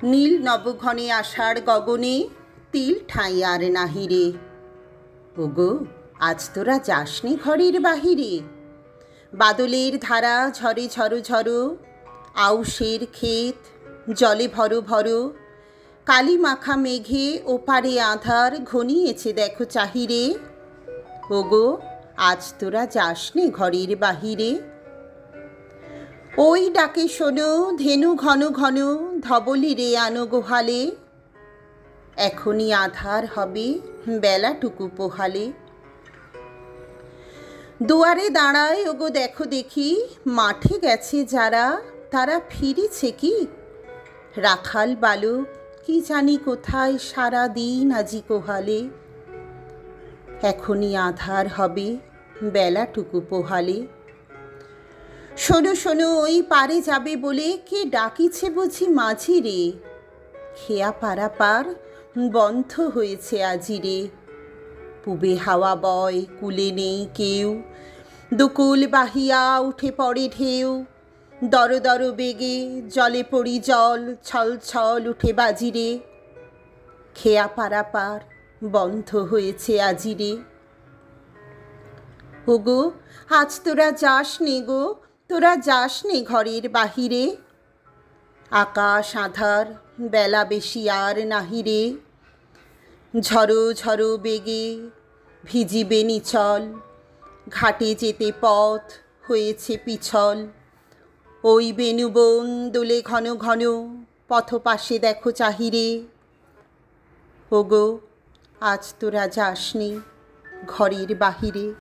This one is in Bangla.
নীল নবঘনে আষাঢ় গগনে তিল ঠাঁই আর নাহিরে। ওগো আজ তোরা যাসনি ঘরের বাহিরে। বাদলের ধারা ঝরে ঝরো ঝরো, আউশের ক্ষেত জলে ভরো ভরো। কালি মাখা মেঘে ওপারে আধার ঘনিয়েছে দেখো চাহিরে। ওগো আজ তোরা যাসনি ঘরের বাহিরে। ওই ডাকে শোনো ধেনু ঘন ঘন, ধবলি রে আনো গোহালে। এখনই আধার হবে বেলাটুকু পোহালে। দুয়ারে দাঁড়ায় ওগো দেখো দেখি, মাঠে গেছে যারা তারা ফিরেছে কি। রাখাল বালক কি জানি কোথায় সারা দিন আজি কোহালে। এখনই আধার হবে বেলাটুকু পোহালে। শোনো শোনো ওই পারে যাবে বলে কে ডাকিছে বুঝি মাঝি রে। খেয়া পারাপার বন্ধ হয়েছে আজি রে। পুবে হাওয়া বয় কুলে নেই কেউ, দুকুল বাহিয়া উঠে পড়ে ঢেউ। দর দর বেগে জলে পড়ি জল, ছল ছল উঠে বাজিরে। খেয়া পারাপার বন্ধ হয়েছে আজি রে। ওগো আজ তোরা যাস নে গো, তোরা যাস নে ঘরের বাহিরে। আকাশ আধার বেলা বেশি আর নাহিরে। ঝড়ো ঝড়ো বেগে ভিজিবে নিচল, ঘাটে যেতে পথ হয়েছে পিছল। ওই বেণুবন দোলে ঘন ঘন, পথ পাশে দেখো চাহিরে। ওগো আজ তোরা যাসনি ঘরের বাহিরে।